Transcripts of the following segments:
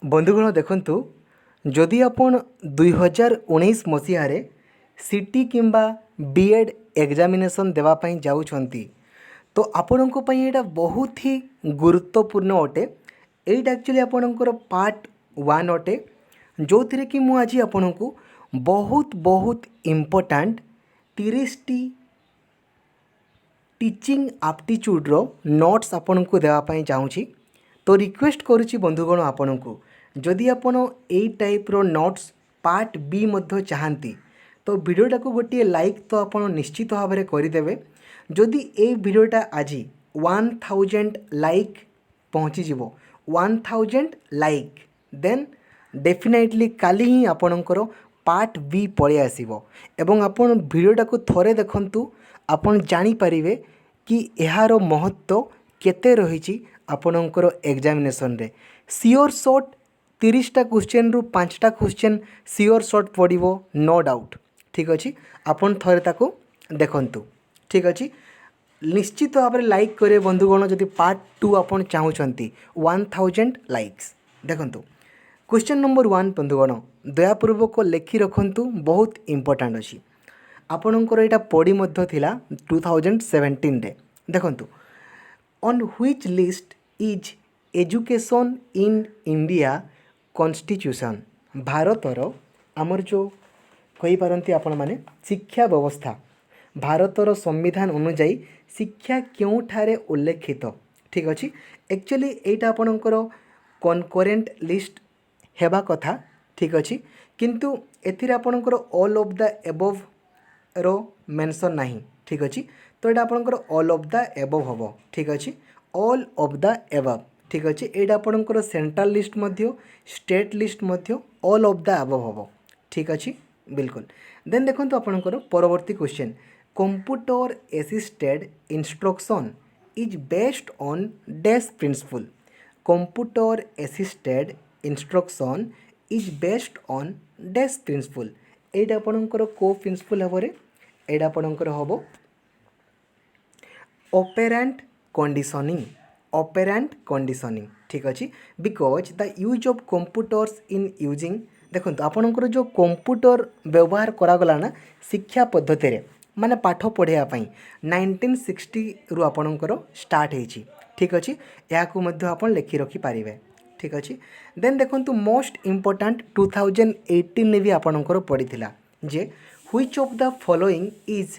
बंधुगण देखंतु जदि आपण 2019 मसीह सीटी किंबा बीएड एग्जामिनेशन देवाई जाऊँगी तो आपण यहाँ बहुत ही गुरुत्वपूर्ण अटे। यहीटा एक्चुअली आपणकर पार्ट 1 अटे जो थी कि मुझे आज आपण को बहुत बहुत इम्पोर्टाट 30 टी टीचिंग आप्टिट्यूड रो नोट्स आपण को देवाई चाहूँगी। तो रिक्वेस्ट करुच्ची बंधुगण आपण को जदि आपण यही टाइप रो नोट्स पार्ट बी मध्य चाहती तो वीडियोटा को गोटे लाइक तो आप निश्चित भाव में करदे। जदि ये वीडियोटा आज 1000 लाइक पहुँची 1000 लाइक देन डेफिनेटली काली ही आपणकर पार्ट बी पलि आसो एवं आपण वीडियोटा को थोड़े देखंतु आपण जानी पारिबे कि यार महत्व केते रही आपणकर एग्जामिनेशन रे। सियोर शॉर्ट 30टा क्वेश्चन रु 5टा क्वेश्चन सियोर शॉर्ट पड़ो नो डाउट। ठीक अच्छे आपन थोड़े ताको देखंतु। ठीक अच्छे निश्चित भाव में लाइक करें बंधुगण जदि पार्ट 2 आपन चाहूँगी 1000 लाइक्स। देखंतु क्वेश्चन नंबर 1 बंधुगण दयापूर्वक लिखि रखंतु बहुत इम्पोर्टाट अच्छी आपणकर यहाँ पढ़ी मध्य थिला 2017 रे। देखंतु on which list is education in India constitution भारतर आमर जो कही पारती आपण माने शिक्षा व्यवस्था भारतर संविधान अनुजाई शिक्षा क्योंठारे उल्लेखित। ठीक अच्छे एक्चुअली यहाँ आपणकर कनकरेन्ट लिस्ट हेबा कथा। ठीक अच्छे किंतु एथिरे आपणकर ऑल ऑफ द एबव रो मेंशन नहीं। ठीक अच्छे तो यहाँ आपणकर ऑल ऑफ द एबव हम। ठीक अच्छे ऑल ऑफ द एबव। ठीक अच्छे यहाँ आपणकर सेंट्रल लिस्ट मध्य स्टेट लिस्ट मध्य ऑल ऑफ द एबव हम। ठीक अच्छे बिल्कुल। देन देखो आपणकर परवर्ती question computer assisted instruction is based on dash principle. Computer assisted instruction is based on dash principle यहाँ आपणकर को प्रिंसिपल हम यहाँ आपणकर हम ऑपरेंट कंडीशनिंग। ऑपरेंट कंडीशनिंग ठीक अच्छे because the use of computers in using देखो आपणकर जो कंप्यूटर व्यवहार करागला ना शिक्षा पद्धति रे माने पाठ पढ़ाई 1960 रु आपणकर स्टार्ट होती। ठीक अच्छे या आपन लिखि रखी पारे। ठीक अच्छे देन देखो मोस्ट इम्पोर्टाट 2018 ने भी आपणकर पड़ीला जे which of the following is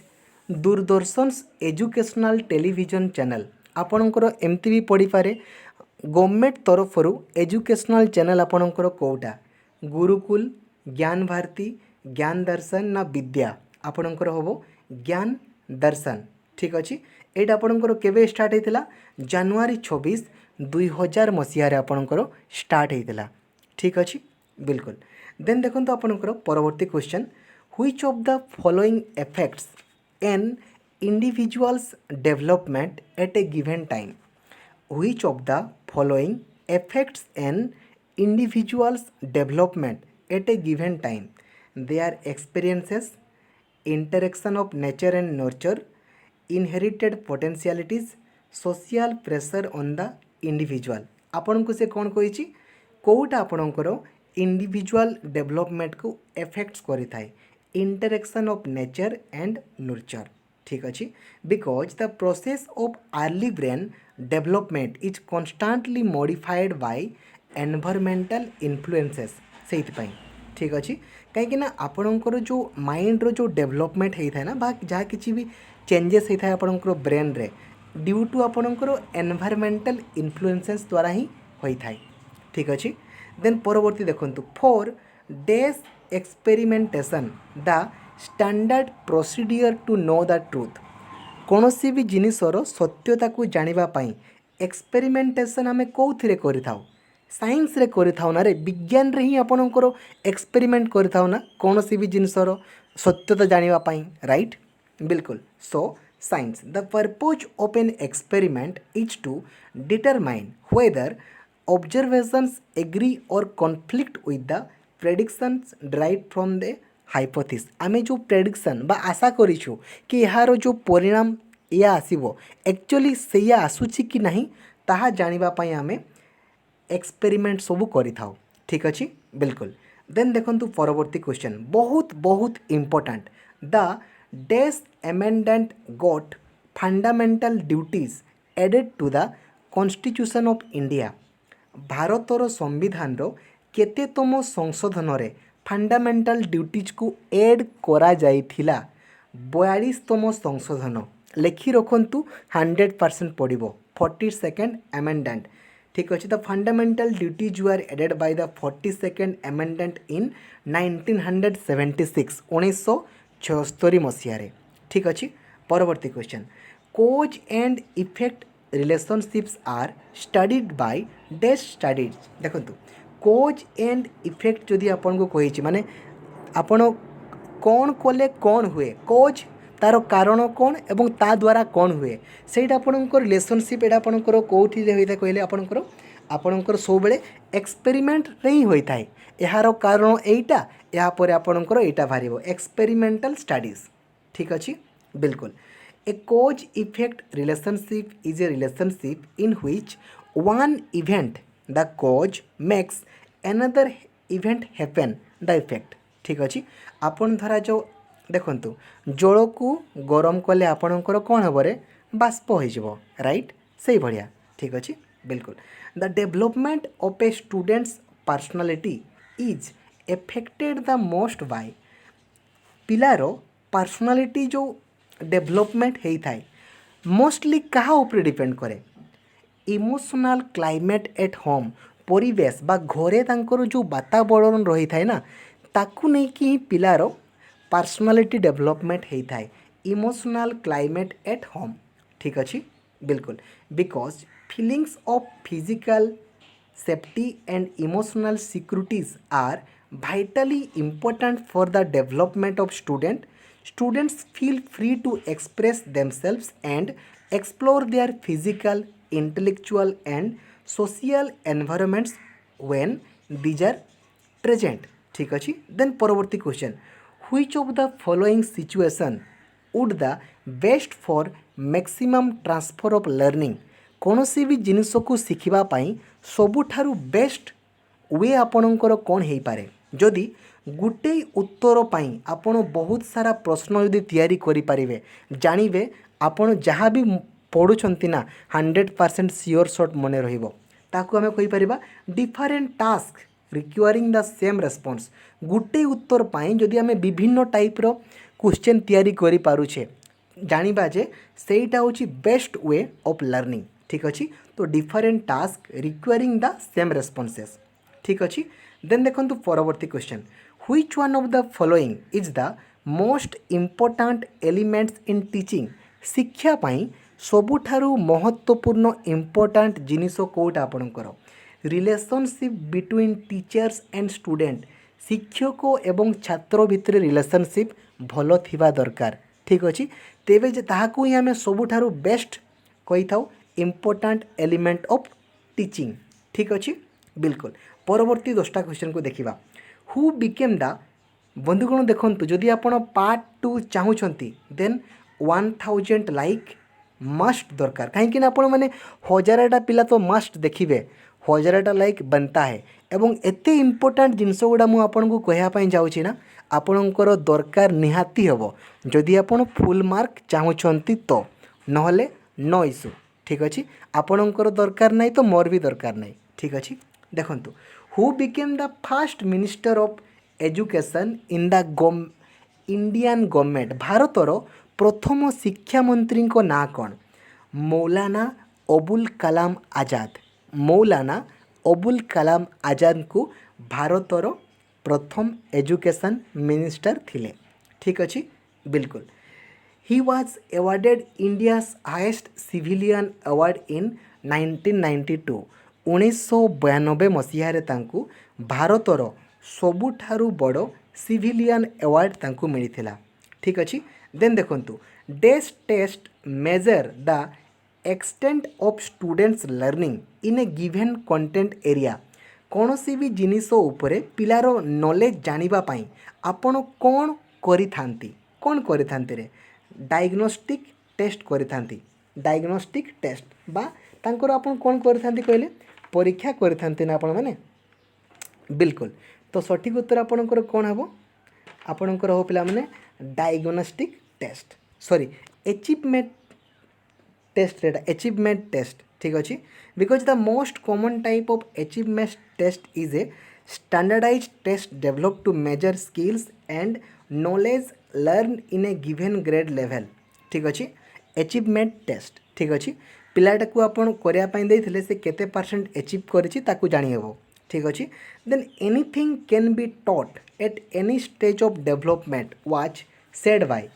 Doordarshan educational television channel. आपणकर एमती भी पड़ी पारे गवर्नमेंट तरफ एजुकेशनल चैनल आपणकर कोटा गुरुकुल ज्ञान भारती ज्ञान दर्शन ना विद्या आपणकर हम ज्ञान दर्शन। ठीक अच्छे यहाँ आपणकर केवे स्टार्ट होता जनवरी 26 2000 मसीह आपणकर स्टार्ट होता। ठीक अच्छे बिल्कुल। देन देखो आपणकर परवर्ती question which of the following effects an individuals development at a given time. Which of the following effects an individuals development at a given time their experiences interaction of nature and nurture inherited potentialities social pressure on the individual। आपन को से कौन कही कौटा आपणकर individual development को effects करि थाए interaction of nature and nurture. ठीक अच्छे because the process of early brain development is constantly modified by environmental influences से। ठीक अच्छे कहीं आपणकर जो माइंड रो जो डेवलपमेंट होता है ना बा जहाँ किसी भी चेंजेस होता है आपणकर ब्रेन रे ड्यू टू आपणकर एनवायरमेंटल इन्फ्लुएंसेस द्वारा ही होता है। ठीक अच्छे देन परवर्ती देखंतु for days experimentation the standard procedure to know the truth. कौन सी भी जिनिसर सत्यता को जानिबा पाई एक्सपेरिमेंटेशन आम कौन करि थाउ साइंस रे करि थाउ ना रे विज्ञान रे ही आपणकर एक्सपेरिमेंट करि थाउ ना कौन सी भी जिनिसर सत्यता जानिबा पाई राइट बिल्कुल। So science the purpose of an experiment is to determine whether observations agree or conflict with the predictions drive from the hypothesis. आमे जो प्रेडिक्शन बा आशा करिछु कि यार जो परिणाम या आसीबो एक्चुअली सेया आसुची कि नहीं ताहा जानिबा पाई आमे एक्सपेरिमेंट सबू करि थाउ। ठीक अच्छे बिल्कुल। देन देखंतु परवर्ती क्वेश्चन बहुत बहुत important the dash amendment got fundamental duties added to the constitution of India भारतर संविधान केतेतम संशोधन रे फंडामेंटल ड्यूटीज को एड करा जाइथिला 42तम संशोधन लिखि रखंतु 100% पड़ो 42nd अमेंडमेंट ठीक अच्छे। The fundamental duties were added by the 42nd amendment in 1976 1976 मसीह ठीक अच्छे। परवर्ती question cause and effect relationships are studied by dash studies देखो कोज एंड इफेक्ट जदि आपन को कही माने आपण कौन कले कौन हुए कोज तार कारण कौन एवं ता द्वारा कौन हुए सेटा आपणकर रिलेशनशिप एटा आपणकर कौटी होता है कहले आपणकर सब बेले एक्सपेरिमेंट रे ही होता है यार कारण एटा या पर आपणकर एटा बाहर एक्सपेरिमेंटल स्टडीज ठीक अच्छे बिल्कुल। A cause effect relationship is a relationship in which one event the cause makes another event happen the effect ठीक अच्छे। आपन धरा जो देखंतु जल को गरम कले आपणकर कौन हे रे बाष्प हो राइट से भाया ठीक अच्छे बिल्कुल। The development of a students personality is affected the most by पिलार पर्सनालिटी जो डेवलपमेंट होता है मोस्टली क्या ऊपर डिपेंड करे इमोशनल क्लाइमेट एट होम परिवेश बा घरे तांकर जो वातावरण रही था ना ताकू नहीं कि पिलार पर्सनालिटी डेवलपमेंट होता है इमोशनल क्लाइमेट एट होम ठीक अच्छे बिल्कुल। Because feelings of physical safety and emotional securities are vitally important for the development of students feel free to express themselves and explore their physical intellectual and social environments when these are present ठीक अच्छे। then परवर्ती question which of the following situation would the best for maximum transfer of learning कौन सी भी जिनिस को शिखिबा पाई सबुठारु best way आपणकर कौन हो पारे जदि गोटे उत्तर पाई आपण बहुत सारा प्रश्न यदि तैयारी करि परिबे जानिबे आपण जहाँ भी पढ़ुछंती ना 100% सियोर शॉर्ट मने रहिबो ताकू आमे कहि परिबा different task requiring the same response गोटे उत्तर पाई जदि आमे विभिन्न टाइप रो क्वेश्चन तैयारी करि पारुछे जानिबा जे सेटा होची बेस्ट वे ऑफ लर्निंग ठीक अच्छे। तो different task requiring the same responses ठीक अच्छे। देन देखंतु परवर्ती question which one of the following is the most important elements in teaching शिक्षा पाई सबुठारु महत्वपूर्ण इम्पोर्टाट जिनिस कोटा आपणकर relationship between teachers and student शिक्षक एवं छात्र भितर रिलेशनशिप भल थिबा दरकार ठीक अच्छे। तेबे जे ताहाकू ही आमे सबुठारु बेस्ट कहि थाउ इम्पोर्टाट एलिमेंट ऑफ टीचिंग ठीक अच्छे बिल्कुल। परवर्ती 10टा क्वेश्चन को देखिबा हु बिकेम द बंधुगण देखंतु जदि आपण पार्ट 2 चाहूछंती देन 1000 लाइक मस्ट दरकार कहीं आपण माने 1000टा पिला तो मस्ट देखिबे 1000टा लाइक बनता है एवं एते इम्पोर्टाट जिनस गुड़ा मु आपन को कहया पई जाउची ना आपणकर दरकार निहाती हेबो जदि आपण फुल मार्क चाहूछंती तो नहले नो इशू ठीक अच्छे। आपणकर दरकार नहीं तो मोर भी दरकार नहीं ठीक अच्छे। देखंतु who became the first minister of education in the Indian government भारतर प्रथम शिक्षा मंत्री को ना कौन मौलाना अबुल कलाम आजाद मौलाना अबुल कलाम आजाद को भारतर प्रथम एजुकेशन मिनिस्टर थिले ठीक अच्छे बिल्कुल। He was awarded India's highest civilian award in 1992 1992 मसीह तांकू भारतर सबुठारु बड़ सिविलियन अवार्ड तांकू मिलिथिला ठीक अच्छे। देन देखंतु this test measure the extent of students learning in a given content area कौन सी भी जिनिस उपरे पिलार नॉलेज जानिबा पाई आपण कौन करि थांती रे डायग्नोस्टिक टेस्ट करिथांती डायग्नोस्टिक टेस्ट बा तांकर आपण कोन करिथांती कहले परीक्षा करिथांती ना आपण माने बिल्कुल। तो सठिक उत्तर आपणकर कौन हम आपणकर हो पे diagnostic test sorry achievement test रेटा अचीवमेंट टेस्ट ठीक अच्छे because the most common type of achievement test is a standardised test develop to measure skills and knowledge learn in a given grade level ठीक अच्छे achievement test ठीक अच्छे पिलाटा को आपण करने देते से केते परसेंट अचीव करिछि ताकू जानी हेबो ठीक अच्छे than anything can be taught at any stage of development watch said bye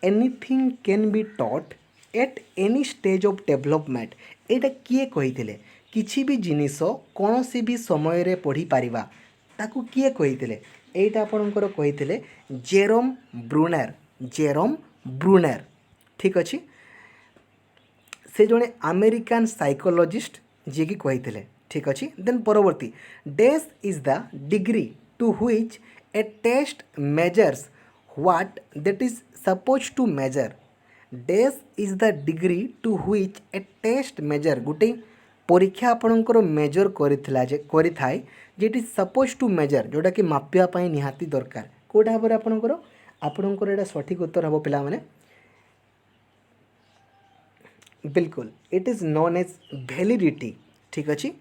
anything can be taught at any stage of development एटा किए कही किसी भी जिनिस कौन सी भी समय रे पढ़ी पारिबा ताकू किए कही एटा आपणकर कही जेरोम ब्रूनर ठीक अच्छे से जड़े अमेरिकन साइकोलॉजिस्ट जी की कही ठीक अच्छे देन परवर्ती this is the degree to which a test measures what that is suppose to measure this is the degree to which a test measure गोटे परीक्षा आपणकर मेजर करें जेटी सपोज टू मेजर जोटा कि मापिया निहाती दरकार कौटा भाव आपणकर आपणकर एटा सठिक उत्तर हम पिला माने बिल्कुल it is known as validity ठीक अच्छे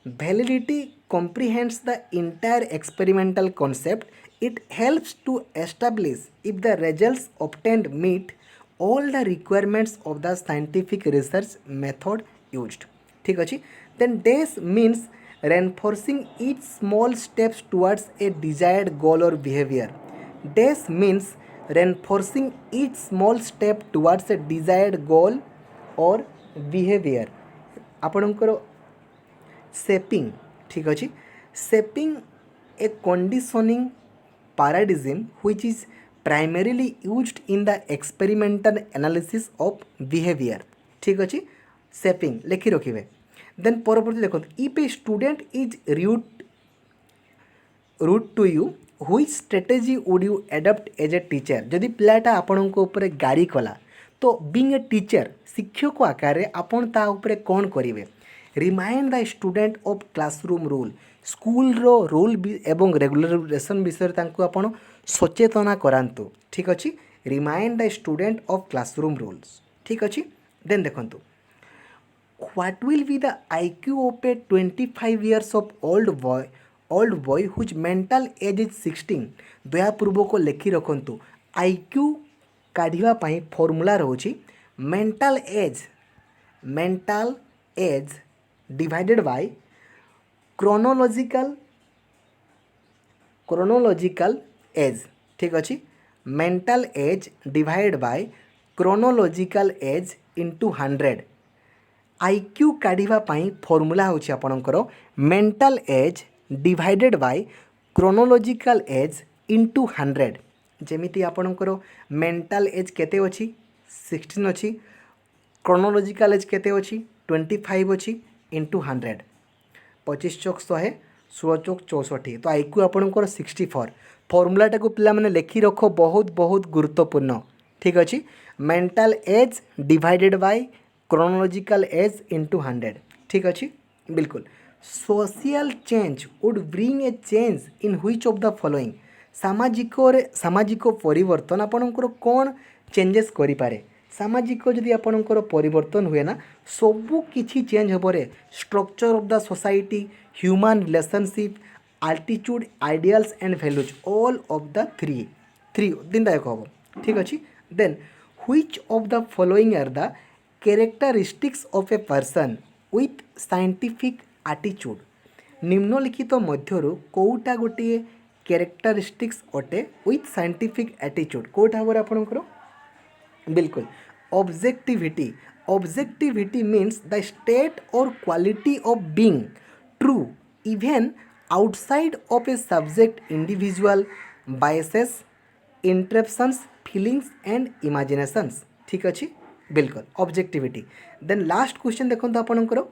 validity comprehends the entire experimental concept it helps to establish if the results obtained meet all the requirements of the scientific research method used ठीक अच्छे then this means reinforcing each small steps towards a desired goal or behavior this means reinforcing each small step towards a desired goal or behavior आपणकर shaping ठीक अच्छे shaping a conditioning paradigm which is primarily used in the experimental analysis of behavior ठीक अच्छे shaping लिखि रखिए then परवर्ती देखो if a student is rude to you which strategy would you adopt as a teacher जदि पिलाटा आपण को ऊपर गाड़ी कला तो बीइंग ए टीचर शिक्षक आकार आपण ता ऊपर कौन करेंगे remind the student of classroom rule school rule एवं रेगुलेशन विषय आपण सचेतना करातु ठीक अच्छे remind the student of classroom rules ठीक अच्छे देन देखंतु what will be the IQ of A 25 years of old boy whose mental age is 16 दयापूर्वक लिखि रखंतु IQ काढ़िबा पई फॉर्मूला रहउछि mental age divided by chronological age ठीक अच्छे mental age divide by chronological age into 100 IQ काढ़िबा पई फॉर्मूला होछि आपणकर mental age divided by chronological age into 100 जेमिति आपणकर मेंटल एज केते अछि 16 अछि क्रोनोलॉजिकल एज केते अछि 25 अछि इंटू 100 25 चौक 100 16 चौक 64 तो IQ आपणकर 64 फॉर्मूलाटा को पिला माने लिखि रखो बहुत बहुत गुरुत्वपूर्ण ठीक अच्छे mental age divided by chronological age into 100 ठीक अच्छे बिल्कुल social change would bring a change in which of the following सामाजिक परिवर्तन आपणकर कौन चेंजेस करि पारे सामाजिक जदि आपणकर परिवर्तन हुए ना सबू किछि चेंज होबरे structure of the society human relationship altitude ideals and values all of the three दिन दायक हम ठीक अच्छे then which of the following are the characteristics of a person with scientific attitude निम्नलिखित मध्यरु कोउटा गोटे characteristics अटे with scientific attitude कोउटा हमर आपनकर बिल्कुल objectivity means the state or quality of being true even outside of a subject individual biases interruptions feelings and imaginations ठीक अच्छे बिल्कुल objectivity then last question देखो आपणकर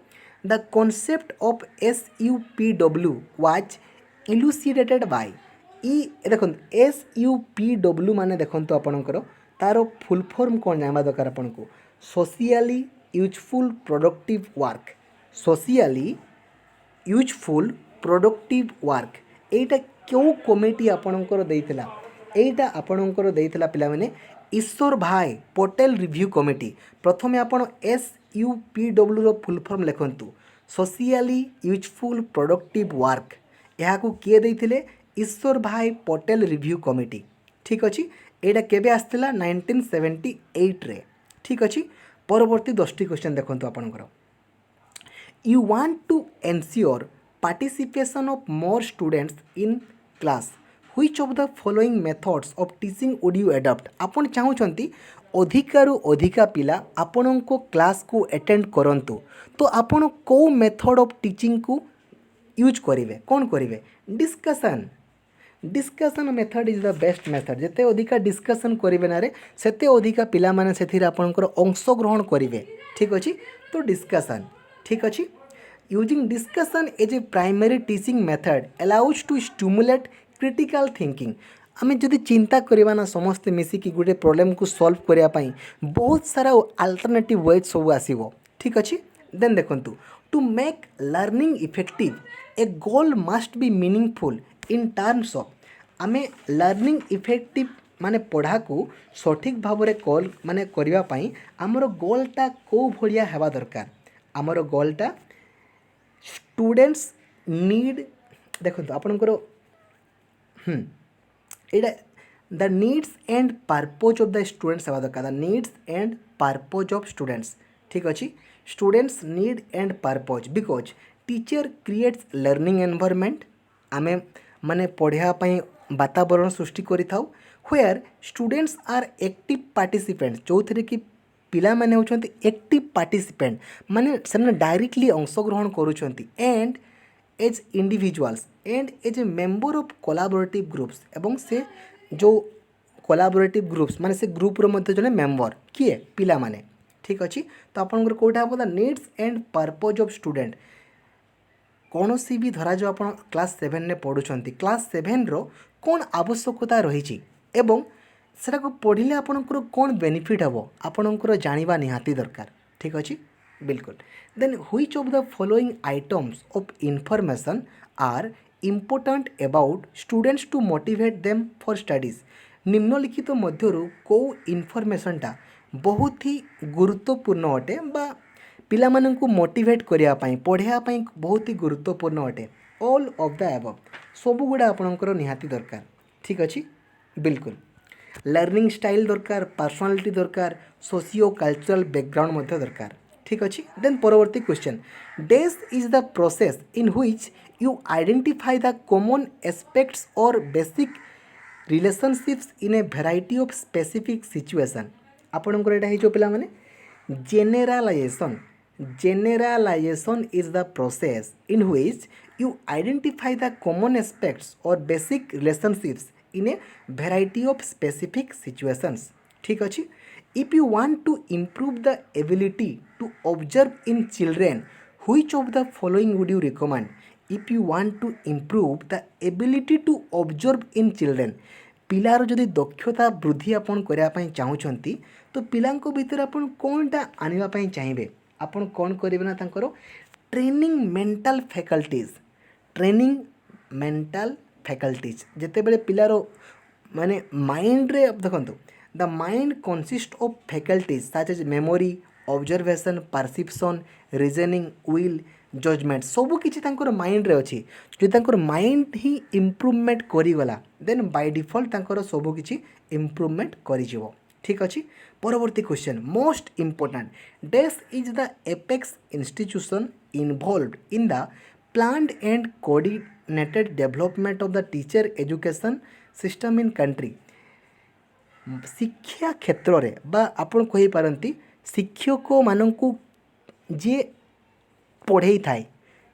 the concept of SUPW was elucidated by देखो SUPW माने देखो आपणकर तार फुल फॉर्म कौन जानवा दरकार आपको socially useful productive work socially useful productive work एटा क्यों कमिटी आपणकर देइथिला एटा आपणकर देइथिला पिला माने ईश्वर भाई पटेल रिव्यू कमिटी। प्रथमे आपण SUPW रो फुल फॉर्म लिखंतु सोशियली यूजफुल प्रोडक्टिव वर्क। यहाँ को किए देइथिले ईश्वर भाई पटेल रिव्यू कमिटी। ठीक अच्छी एटा केबे आस्थिला 1978 रे। ठीक अच्छी परवर्ती 10टी क्वेश्चन देखंतु आपणकर। You want to ensure participation of more students in class. Which of the following methods of teaching would you adopt? आपण चाहूँगी अधिकारु अधिका पिला आपण को क्लास को अटेंड करंतु तो आपण को मेथड ऑफ टीचिंग को यूज करेंगे कौन करेंगे discussion. Discussion method is the best method. जिते अधिका डिस्कसन करेंगे ना सेते अधिका पिला माने सेथिर आपणकर अंशग्रहण करेंगे। ठीक अच्छी तो डिस्कसन। ठीक अच्छी using discussion as a primary teaching method allows to stimulate critical thinking. आम जदि चिंता करवा ना समस्ते मिसिकी गोटे प्रॉब्लम को सॉल्व करने बहुत सारा अल्टरनेटिव वेज सब आसो। ठीक अच्छे देन देखंतु to make learning effective a goal must be meaningful in terms of आमे लर्निंग इफेक्टिव माने पढ़ा को सठिक भाव में कॉल माने करने आमर गोलटा कौ भाया हेबा दरकार। आमर गोलटा स्टूडेंट्स नीड देखो आपणकर एटा the needs and purpose of the students हेबा दरकार। The needs and purpose of students. ठीक अच्छी students need and purpose because teacher creates learning environment आमे माने पढ़ाई वातावरण सृष्टि करि थाउ where students are active participant जो थे कि पिला माने होचंती एक्टिव पार्टिसिपेंट माने से डायरेक्टली अंशग्रहण करुछंती and as individuals and as a member of collaborative groups एवं से जो कोलाबोरेटिव ग्रुप्स माने से ग्रुप रो मध्य जने मेंबर किए पिला माने। ठीक अच्छी तो आपनकर कोटा हम the needs and purpose of student कौन सी भी धरा जो आप क्लास 7 ने पढ़ुंट क्लास 7 रो कौन आवश्यकता रही एवं सेटा को पढ़ले आपणकर कौन बेनिफिट हम आपणकर जानिबा निहाती दरकार। ठीक अच्छी बिल्कुल then which of the following items of information are important about students to motivate them for studies. निम्नलिखित मध्यरु को इनफॉरमेशनटा बहुत ही गुरुत्वपूर्ण अटे बा पिला माननकु मोटिवेट करिया पई पढ़िया पई बहुत ही गुरुत्वपूर्ण अटे। ऑल ऑफ द अबव सब गुड़ा आपणकर निहाती दरकार। ठीक अच्छी बिल्कुल लर्निंग स्टाइल दरकार पर्सनालिटी दरकार सोशियो कल्चरल बैकग्राउंड मध्य दरकार। ठीक अच्छी देन परवर्ती question this is the process in which you identify the common aspects और basic relationships in a variety of specific situation. आपणकर एटा हिजो पिला माने जेनेरालाइजेशन। Generalization is the process in which you identify the common aspects or basic relationships in a variety of specific situations. ठीक अच्छी if you want to improve the ability to observe in children which of the following would you recommend? If you want to improve the ability to observe in children पिलार जदि दक्षता वृद्धि आपन करया पई चाहूछंती तो पिलांको भीतर आपन कोनटा आनिबा पई चाहिबे आपन कौन करेंगे ना तांकर training mental faculties. Training mental faculties जिते बड़े पिलार माने माइंड रे देखंतु the mind consist of faculties such as memory observation perception reasoning will judgement सबू किछि तांकर माइंड रे अछि। जो तांकर माइंड ही इम्प्रूवमेंट करिगला देन बाय डिफॉल्ट तांकर सबू किछि इम्प्रूवमेंट करि जिवो। ठीक अच्छी परवर्ती question most important this is the apex institution involved in the planned and coordinated development of the teacher education system in country. शिक्षा क्षेत्र रे बा आपण कहि पारंती शिक्षक माननकु जे पढ़ाई थाए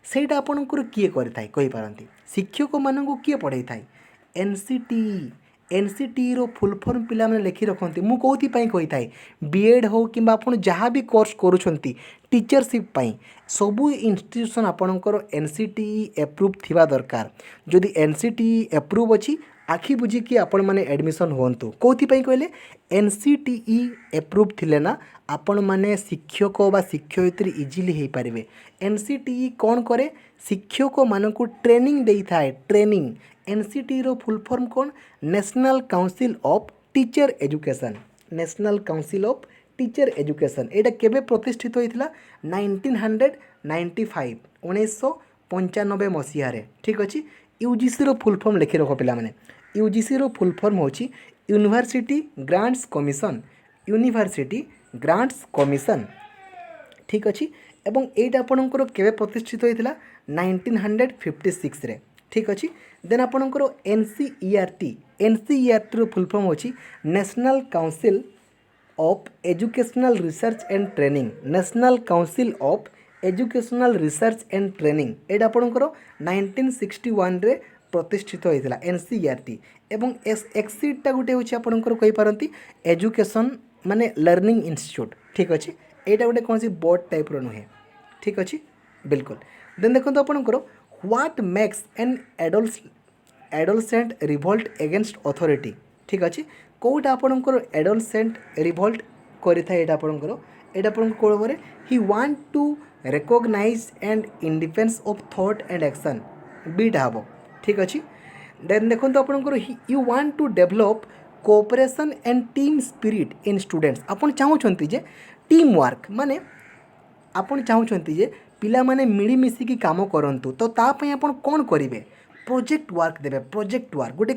सेटा आपणकर किए करि थाए कहि पारंती शिक्षक माननकु किए पढ़ाई थाए एनसीटी रो फुल फॉर्म पिला माने लिखि रखंती मु कोथि पई कहि थाए बीएड हो किबा आपण जहाँ भी कोर्स करूछंती टीचरशिप पई सबु इंस्टीट्यूशन आपणकर एनसीटी अप्रूव थिबा दरकार। जदि एनसीटी अप्रूव अछि आखि बुझिकी आपण मैंने एडमिशन हूँ कौन कहले एनसीटीई एप्रूव थिले ना आपण मैंने शिक्षक बा शिक्षयित्री इजिली हो पारे। एनसीटीई कौन करे शिक्षक मानक ट्रेनिंग दे थाए ट्रेनिंग। एनसीटीई रो फुल फॉर्म कौन national council of teacher education. National council of teacher education एटा केबे प्रतिष्ठित होइथिला 1995 1995 मसीह ठीक अच्छे। यूजीसी रो फुल फॉर्म लिखि रख पिला माने यूजीसी रो फुल फॉर्म होची university grants commission. University grants commission ठीक अच्छे। एवं एटा आपणकर केबे प्रतिष्ठित होइथिला 1956 रे ठीक अच्छे। देन आपणकर एनसीईआरटी रो फुल फॉर्म होची national council of educational research and training. National council of educational research and training एटा आपणकर 1961 रे प्रतिष्ठित होइथिला एनसीईआरटी। एवं एक्सीटा गोटे होची आपणकर कहि पारंती एजुकेशन माने लर्निंग इंस्टीट्यूट ठीक अच्छे। एटा गोटे कौन सी बोर्ड टाइप रो नुहे ठीक अच्छे बिल्कुल। देन देखो आपणकर what makes an adolescent revolt against authority ठीक अच्छे। कौटा आपणकर एडोलसेंट रिवोल्ट करिथाय एटा आपणकर एटा आपन कोबरे he want to recognize and in defence of thought and action बीटा हबो ठीक अच्छे। देन देखो आपणकर you want to develop cooperation and team spirit in students. आपन चाहूछंती जे टीम वर्क माने आपन चाहूछंती जे पिला माने मिली मिसिकी काम करंतु तो ता पई आपन कोन करिवे प्रोजेक्ट वर्क देबे। प्रोजेक्ट वर्क गोटे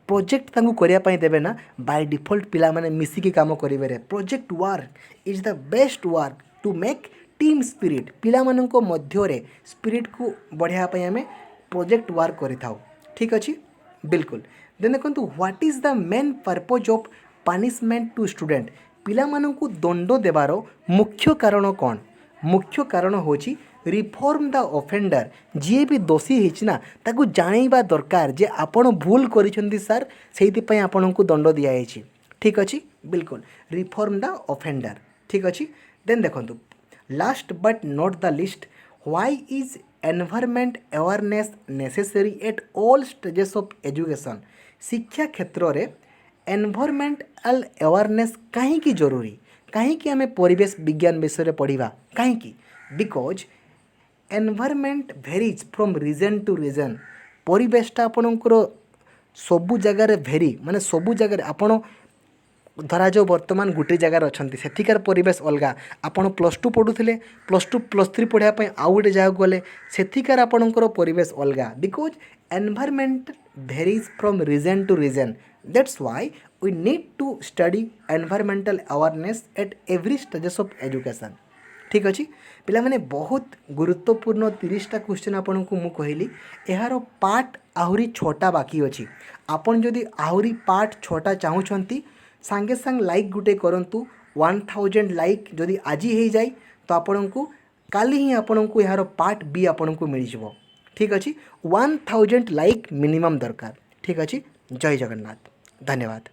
प्रोजेक्ट तांगु करिया पई देबे ना बाय डिफॉल्ट पिला माने मिसिकी काम करिवे रे। Project work is the best work to make team spirit पिला मानको मध्य रे स्पिरिट को बढ़िया पई हमें प्रोजेक्ट वर्क करिथाउ ठीक अछि बिल्कुल। देन देखंतु what is the main purpose of punishment to student. पिला मानको दंड देबारो मुख्य कारण कोन मुख्य कारण होची रिफॉर्म द ऑफेंडर। जी भी दोषी होना ताकू जानेबा दरकार जे आपण भूल करिसेंती सर सेति पई आपनको दंड दिया जायछि ठीक अछि बिल्कुल। रिफॉर्म द ऑफेंडर ठीक अछि। देन देखंतु last but not the list why is environment awareness necessary at all stages of education. शिक्षा क्षेत्र रे एनवायरमेंटल अवेयरनेस कहीं जरूरी कहीं आम परिवेश विज्ञान विषय पढ़ा कहीं because environment varies from region to region. परिवेशटा आपणकर सबू जगार भेरी माने सबू जगार आपण धरा जाओ वर्तमान गोटे जगार अच्छा सेठिकार परिवेश अलग। आपड़ +2 पढ़ुले +2 +3 पढ़ापी आउ गोटे जगह गले सेठिकार आपणकर परिवेश अलग because environment varies from region to region. That's why we need to study environmental awareness at every stages of education ठीक अच्छे। पिला माने बहुत गुरुत्वपूर्ण 30टा क्वेश्चन आपन को मु कहली यार पार्ट आहुरी 6टा बाकी अच्छी। आपन जदि आहुरी पार्ट 6टा चाहूँगी सांगे सांग लाइक गुटे करंतु 1000 लाइक जदि आज हो जाए तो आपण को काली ही आपण को यार पार्ट बी आपण को मिल जाव ठीक अच्छे। 1000 लाइक मिनिमम दरकार ठीक अच्छे। जय जगन्नाथ धन्यवाद।